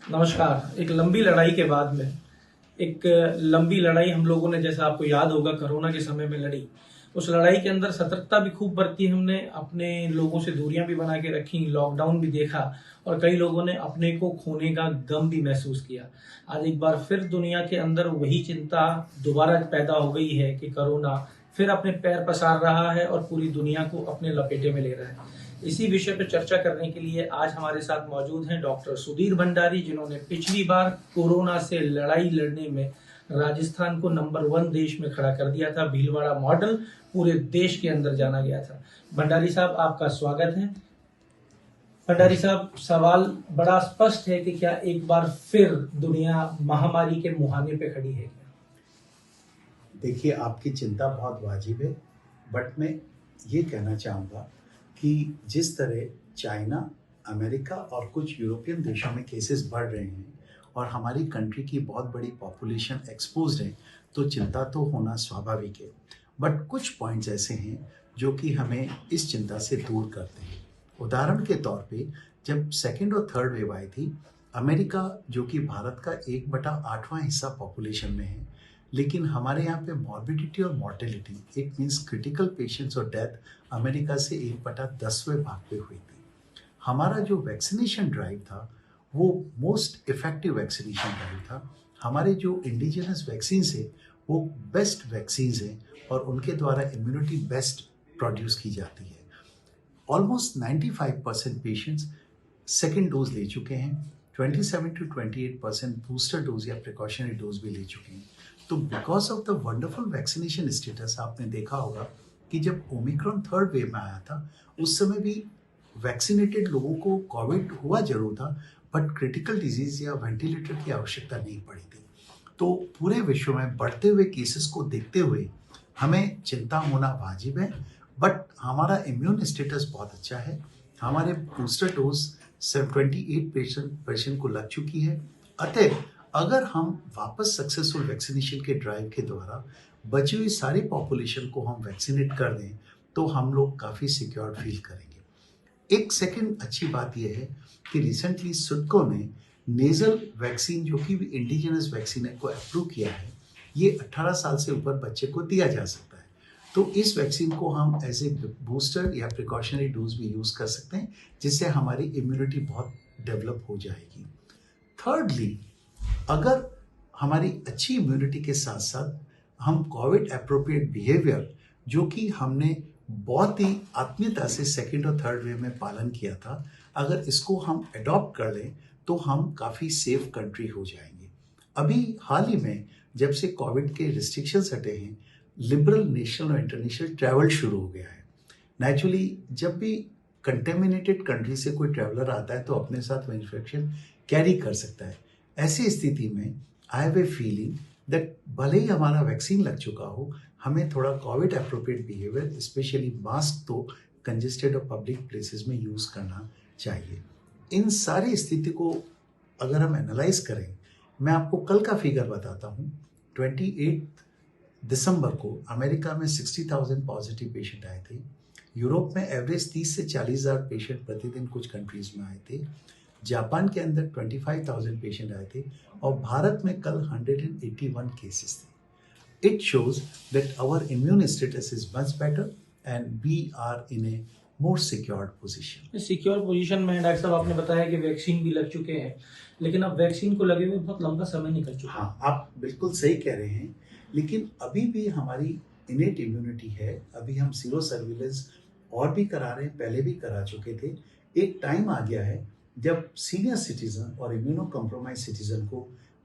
नमस्कार। एक लंबी लड़ाई के बाद में एक लंबी लड़ाई हम लोगों ने, जैसा आपको याद होगा, कोरोना के समय में लड़ी। उस लड़ाई के अंदर सतर्कता भी खूब बरती हमने, अपने लोगों से दूरियां भी बना के रखी, लॉकडाउन भी देखा और कई लोगों ने अपने को खोने का गम भी महसूस किया। आज एक बार फिर दुनिया के अंदर वही चिंता दोबारा पैदा हो गई है कि कोरोना फिर अपने पैर पसार रहा है और पूरी दुनिया को अपने लपेटे में ले रहा है। इसी विषय पर चर्चा करने के लिए आज हमारे साथ मौजूद हैं डॉक्टर सुधीर भंडारी, जिन्होंने पिछली बार कोरोना से लड़ाई लड़ने में राजस्थान को नंबर 1 देश में खड़ा कर दिया था। भीलवाड़ा मॉडल पूरे देश के अंदर जाना गया था। भंडारी साहब, आपका स्वागत है। भंडारी साहब, सवाल बड़ा स्पष्ट है कि क्या एक बार फिर दुनिया महामारी के मुहाने पे खड़ी है? देखिए, आपकी चिंता बहुत वाजिब है, बट मैं ये कहना चाहूँगा कि जिस तरह चाइना, अमेरिका और कुछ यूरोपियन देशों में केसेस बढ़ रहे हैं और हमारी कंट्री की बहुत बड़ी पॉपुलेशन एक्सपोज्ड है, तो चिंता तो होना स्वाभाविक है। बट कुछ पॉइंट्स ऐसे हैं जो कि हमें इस चिंता से दूर करते हैं। उदाहरण के तौर पे जब सेकेंड और थर्ड वेव आई थी, अमेरिका जो कि भारत का 1/8वां हिस्सा पॉपुलेशन में है, लेकिन हमारे यहाँ पे मॉर्बिडिटी और mortality, it means critical patients और डेथ, अमेरिका से 1/10वें भाग पे हुई थी। हमारा जो वैक्सीनेशन ड्राइव था वो मोस्ट इफेक्टिव वैक्सीनेशन ड्राइव था। हमारे जो इंडिजिनस वैक्सीन है वो बेस्ट वैक्सीन हैं और उनके द्वारा इम्यूनिटी बेस्ट प्रोड्यूस की जाती है। ऑलमोस्ट 95% पेशेंट्स सेकेंड डोज ले चुके हैं, 27 to 28% बूस्टर डोज या प्रिकॉशनरी डोज भी ले चुके हैं। तो because of the wonderful vaccination status, आपने देखा होगा कि जब ओमिक्रॉन थर्ड वेव में आया था उस समय भी वैक्सीनेटेड लोगों को कोविड हुआ जरूर था, बट क्रिटिकल डिजीज या वेंटिलेटर की आवश्यकता नहीं पड़ी थी। तो पूरे विश्व में बढ़ते हुए केसेस को देखते हुए हमें चिंता होना वाजिब है, बट हमारा इम्यून स्टेटस बहुत अच्छा है। हमारे बूस्टर डोज 28% को लग चुकी है। अतः अगर हम वापस सक्सेसफुल वैक्सीनेशन के ड्राइव के द्वारा बची हुई सारी पॉपुलेशन को हम वैक्सीनेट कर दें तो हम लोग काफ़ी सिक्योर फील करेंगे। एक सेकंड अच्छी बात यह है कि रिसेंटली सुडको ने नेजल वैक्सीन, जो कि इंडिजिनस वैक्सीन है, को अप्रूव किया है। ये 18 साल से ऊपर बच्चे को दिया जा सकता है। तो इस वैक्सीन को हम एज ए बूस्टर या प्रिकॉशनरी डोज भी यूज़ कर सकते हैं, जिससे हमारी इम्यूनिटी बहुत डेवलप हो जाएगी। थर्डली, अगर हमारी अच्छी इम्यूनिटी के साथ साथ हम कोविड अप्रोप्रिएट बिहेवियर, जो कि हमने बहुत ही आत्मीयता से सेकेंड और थर्ड वेव में पालन किया था, अगर इसको हम अडॉप्ट कर लें तो हम काफ़ी सेफ कंट्री हो जाएंगे। अभी हाल ही में जब से कोविड के रिस्ट्रिक्शंस हटे हैं, लिबरल नेशनल और इंटरनेशनल ट्रैवल शुरू हो गया है। नेचुरली जब भी कंटेमिनेटेड कंट्री से कोई ट्रैवलर आता है तो अपने साथ वो इन्फेक्शन कैरी कर सकता है। ऐसी स्थिति में I have a feeling that भले ही हमारा वैक्सीन लग चुका हो, हमें थोड़ा Covid appropriate behaviour, specially mask तो कंजेस्टेड और पब्लिक प्लेसेस में यूज़ करना चाहिए। इन सारी स्थिति को अगर हम एनालाइज करें, मैं आपको कल का फिगर बताता हूँ। 28 दिसंबर को अमेरिका में 60,000 पॉजिटिव पेशेंट आए थे। यूरोप में एवरेज 30 से 40,000 पेशेंट प्रतिदिन कुछ कंट्रीज में आए थे। जापान के अंदर 25,000 पेशेंट आए थे और भारत में कल 181 केसेस थे। It shows that our immune status is much better and we are in a more secured position. Secure position में डॉक्टर साहब, आपने बताया कि वैक्सीन भी लग चुके हैं, लेकिन अब वैक्सीन को लगे हुए बहुत लंबा समय निकल चुका है। हाँ, आप बिल्कुल सही कह रहे हैं, लेकिन अभी भी हमारी इनेट इम्यूनिटी है। अभी हम सीरो सर्विलेंस और भी करा रहे हैं, पहले भी करा चुके थे। एक टाइम आ गया है जब सीनियर सिटीजन और इम्यूनो कॉम्प्रोमाइज सिटीजन को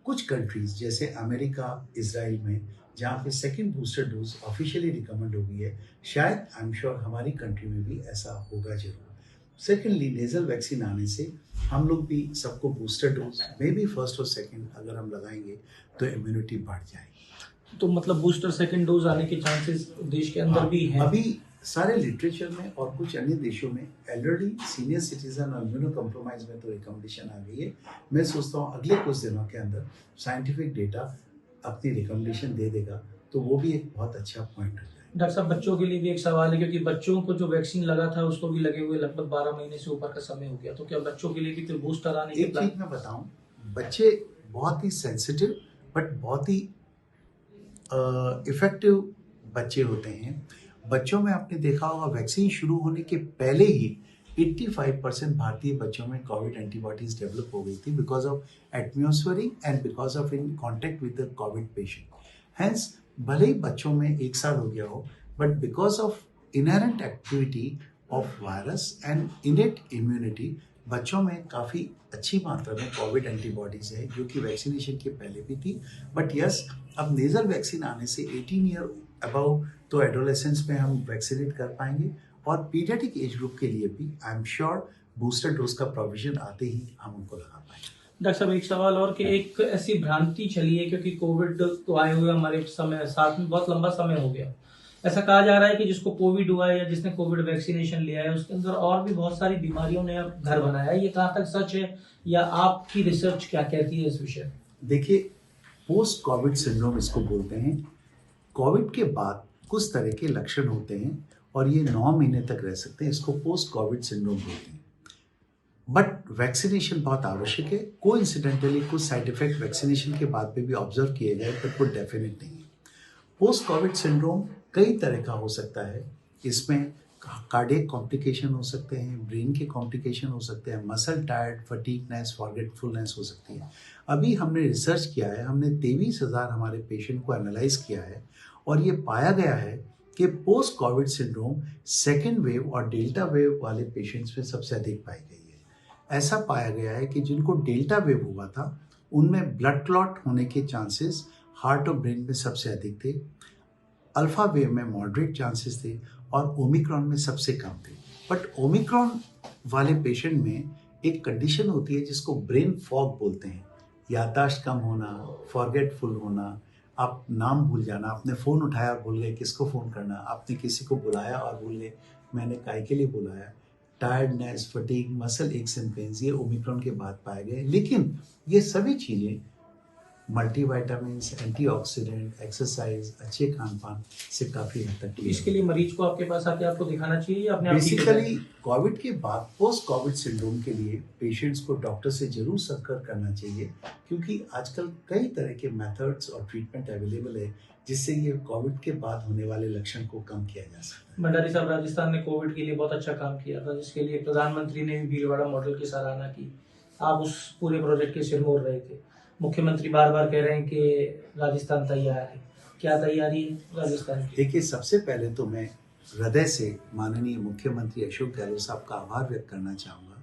कुछ कंट्रीज जैसे अमेरिका, इजराइल में, जहाँ पे second booster dose officially recommend हो गई है, शायद आई एम श्योर हमारी कंट्री में भी ऐसा होगा जरूर। सेकेंडली, नेजल वैक्सीन आने से हम लोग भी सबको booster dose may be first और सेकेंड अगर हम लगाएंगे तो इम्यूनिटी बढ़ जाएगी। तो मतलब बूस्टर सेकेंड डोज आने के चांसेस देश के अंदर भी हैं? अभी सारे लिटरेचर में और कुछ अन्य देशों में एल्डरली, सीनियर सिटीजन और इम्यूनो कॉम्प्रोमाइज में तो रिकमेंडेशन आ गई है। मैं सोचता हूँ अगले कुछ दिनों के अंदर साइंटिफिक डेटा अपनी रिकमेंडेशन दे देगा, तो वो भी एक बहुत अच्छा पॉइंट हो जाएगा। डॉक्टर साहब, बच्चों के लिए भी एक सवाल है, क्योंकि बच्चों को जो वैक्सीन लगा था उसको भी लगे हुए लगभग 12 महीने से ऊपर का समय हो गया, तो क्या बच्चों के लिए भी कोई बूस्टर आने की एक चीज मैं बताऊं, बच्चे बहुत ही सेंसिटिव बट बहुत ही इफेक्टिव बच्चे होते हैं। बच्चों में आपने देखा होगा वैक्सीन शुरू होने के पहले ही 85% भारतीय बच्चों में कोविड एंटीबॉडीज डेवलप हो गई थी because of atmospheric and because of in contact with the Covid patient. Hence भले ही बच्चों में 1 साल हो गया हो but because of inherent activity of virus and innate immunity बच्चों में काफ़ी अच्छी मात्रा में कोविड एंटीबॉडीज है जो कि वैक्सीनेशन के पहले भी थी। बट यस, अब नेजल वैक्सीन आने से 18 ईयर अबव तो एडोलेसेंस में हम वैक्सीनेट कर पाएंगे और पीडियाट्रिक एज ग्रुप के लिए भी I am sure booster dose का प्रोविजन आते ही हम उनको लगा पाएंगे। डॉक्टर साहब एक सवाल और कि एक ऐसी भ्रांति चली है क्योंकि कोविड तो आए हुए हमारे समय साथ में बहुत लंबा समय हो गया, ऐसा कहा जा रहा है कि जिसको कोविड हुआ है या जिसने कोविड वैक्सीनेशन लिया है उसके अंदर और भी बहुत सारी बीमारियों ने अब घर बनाया है। ये कहाँ तक सच है या आपकी रिसर्च क्या कहती है इस विषय में? देखिए, पोस्ट कोविड सिंड्रोम इसको बोलते हैं। कोविड के बाद कुछ तरह के लक्षण होते हैं और ये 9 महीने तक रह सकते हैं, इसको पोस्ट कोविड सिंड्रोम बोलते हैं। बट वैक्सीनेशन बहुत आवश्यक है। कोइंसिडेंटली कुछ साइड इफेक्ट वैक्सीनेशन के बाद में भी ऑब्जर्व किए गए बट वो डेफिनेट नहीं है। पोस्ट कोविड सिंड्रोम कई तरह का हो सकता है। इसमें कार्डियक कॉम्प्लिकेशन हो सकते हैं, ब्रेन के कॉम्प्लिकेशन हो सकते हैं, मसल टायर्ड, फटीगनेस, फॉरगेटफुलनेस हो सकती है। अभी हमने रिसर्च किया है, हमने 23,000 हमारे पेशेंट को एनालाइज किया है और ये पाया गया है कि post Covid syndrome second wave और डेल्टा वेव वाले पेशेंट्स में सबसे अधिक पाई गई है। ऐसा पाया गया है कि जिनको डेल्टा वेव हुआ था उनमें ब्लड क्लॉट होने के चांसेस हार्ट और ब्रेन में सबसे अधिक थे, अल्फा वेव में मॉडरेट चांसेस थे और ओमिक्रॉन में सबसे कम थे। बट ओमिक्रॉन वाले पेशेंट में एक कंडीशन होती है जिसको ब्रेन फॉग बोलते हैं, याददाश्त कम होना, फॉरगेटफुल होना, आप नाम भूल जाना, आपने फ़ोन उठाया और भूल गए किसको फ़ोन करना, आपने किसी को बुलाया और भूल गए मैंने काय के लिए बुलाया, tiredness, fatigue, muscle x and pains, ये ओमिक्रॉन के बाद पाए गए। लेकिन ये सभी चीज़ें मल्टीविटामिन्स, एंटीऑक्सीडेंट, एक्सरसाइज, अच्छे खान पान से काफ़ी हद तक इसके लिए मरीज को आपके पास आके आपको दिखाना चाहिए या अपने आप ठीक हो बेसिकली कोविड के बाद पोस्ट कोविड सिंड्रोम के लिए पेशेंट्स को डॉक्टर से जरूर संपर्क करना चाहिए क्योंकि आजकल कई तरह के मेथड्स और ट्रीटमेंट अवेलेबल है जिससे ये कोविड के बाद होने वाले लक्षण को कम किया जा सकता है। भंडारी साहब, राजस्थान ने कोविड के लिए बहुत अच्छा काम किया था जिसके लिए प्रधानमंत्री ने भी भीलवाड़ा मॉडल की सराहना की। आप उस पूरे प्रोजेक्ट के सिरमौर रहे थे। मुख्यमंत्री बार बार कह रहे हैं कि राजस्थान तैयार है, क्या तैयारी है राजस्थान की? देखिए, सबसे पहले तो मैं हृदय से माननीय मुख्यमंत्री अशोक गहलोत साहब का आभार व्यक्त करना चाहूँगा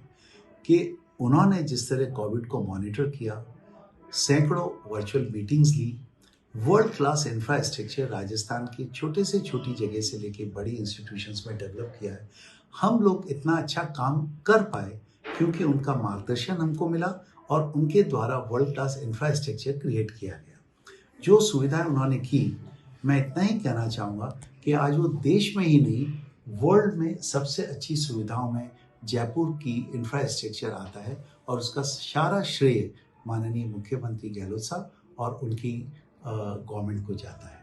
कि उन्होंने जिस तरह कोविड को मॉनिटर किया, सैकड़ों वर्चुअल मीटिंग्स ली, वर्ल्ड क्लास इंफ्रास्ट्रक्चर राजस्थान की छोटे से छोटी जगह से लेके बड़ी इंस्टीट्यूशंस में डेवलप किया है। हम लोग इतना अच्छा काम कर पाए क्योंकि उनका मार्गदर्शन हमको मिला और उनके द्वारा वर्ल्ड क्लास इंफ्रास्ट्रक्चर क्रिएट किया गया। जो सुविधाएं उन्होंने की, मैं इतना ही कहना चाहूँगा कि आज वो देश में ही नहीं वर्ल्ड में सबसे अच्छी सुविधाओं में जयपुर की इंफ्रास्ट्रक्चर आता है और उसका सारा श्रेय माननीय मुख्यमंत्री गहलोत साहब और उनकी गवर्नमेंट को जाता है।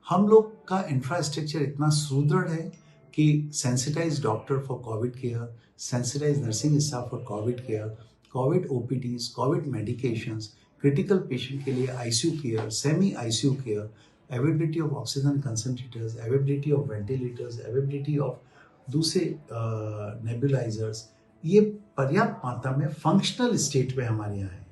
हम लोग का इंफ्रास्ट्रक्चर इतना सुदृढ़ है कि sensitise doctor for Covid care, sensitise nursing staff for Covid care, Covid OPDs, Covid medications, critical patient के लिए ICU care, semi ICU care, availability of oxygen concentrators, availability of ventilators, availability of दूसरे nebulisers, ये पर्याप्त मात्रा में functional state में हमारे यहाँ है।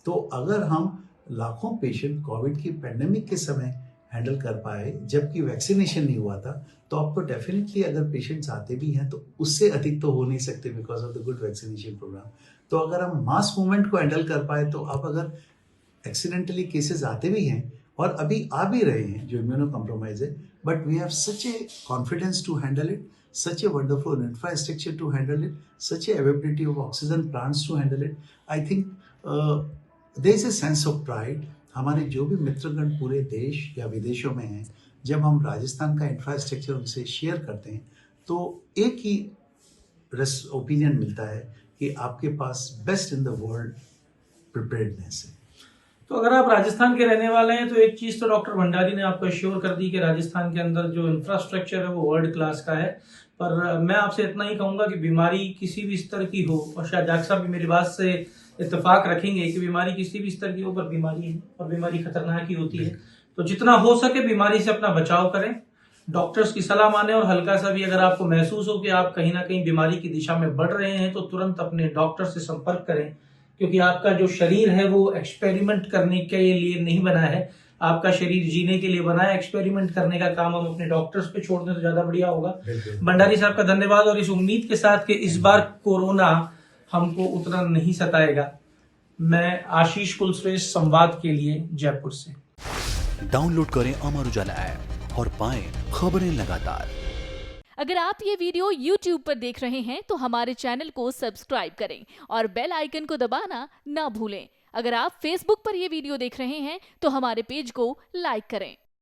तो अगर हम लाखों पेशेंट कोविड की पेंडेमिक के समय हैंडल कर पाए जबकि वैक्सीनेशन नहीं हुआ था, तो आपको डेफिनेटली अगर पेशेंट्स आते भी हैं तो उससे अधिक तो हो नहीं सकते because of the good vaccination programme. तो अगर हम मास मूवमेंट को हैंडल कर पाए तो आप अगर एक्सीडेंटली केसेस आते भी हैं और अभी आ भी रहे हैं जो इम्यूनो कॉम्प्रोमाइज है, but we have such a confidence to handle it, such a wonderful infrastructure to handle it, such a availability of oxygen plants to handle it. I think there is a sense of pride. हमारे जो भी मित्रगण पूरे देश या विदेशों में हैं, जब हम राजस्थान का इंफ्रास्ट्रक्चर उनसे शेयर करते हैं तो एक ही ओपिनियन मिलता है कि आपके पास best in the world preparedness है। तो अगर आप राजस्थान के रहने वाले हैं तो एक चीज तो डॉक्टर भंडारी ने आपको एश्योर कर दी कि राजस्थान के अंदर जो इंफ्रास्ट्रक्चर है वो वर्ल्ड क्लास का है। पर मैं आपसे इतना ही कहूंगा कि बीमारी किसी भी स्तर की हो, और शायद डॉक्टर साहब भी मेरी बात से इत्तेफाक रखेंगे कि बीमारी किसी भी स्तर की ऊपर बीमारी है और बीमारी खतरनाक ही होती है, तो जितना हो सके बीमारी से अपना बचाव करें, डॉक्टर्स की सलाह माने, और हल्का सा भी अगर आपको महसूस हो कि आप कहीं ना कहीं बीमारी की दिशा में बढ़ रहे हैं तो तुरंत अपने डॉक्टर से संपर्क करें, क्योंकि आपका जो शरीर है वो एक्सपेरिमेंट करने के लिए नहीं बना है, आपका शरीर जीने के लिए बना है। एक्सपेरिमेंट करने का काम हम अपने डॉक्टर्स पे छोड़ दें तो ज्यादा बढ़िया होगा। भंडारी साहब का धन्यवाद, और इस उम्मीद के साथ कि इस बार कोरोना हमको उतना नहीं सताएगा, मैं आशीष कुलश्रेष्ठ संवाद के लिए जयपुर से। डाउनलोड करें अमर उजाला ऐप और पाएं खबरें लगातार। अगर आप ये वीडियो YouTube पर देख रहे हैं तो हमारे चैनल को सब्सक्राइब करें और बेल आइकन को दबाना ना भूलें। अगर आप Facebook पर ये वीडियो देख रहे हैं तो हमारे पेज को लाइक करें।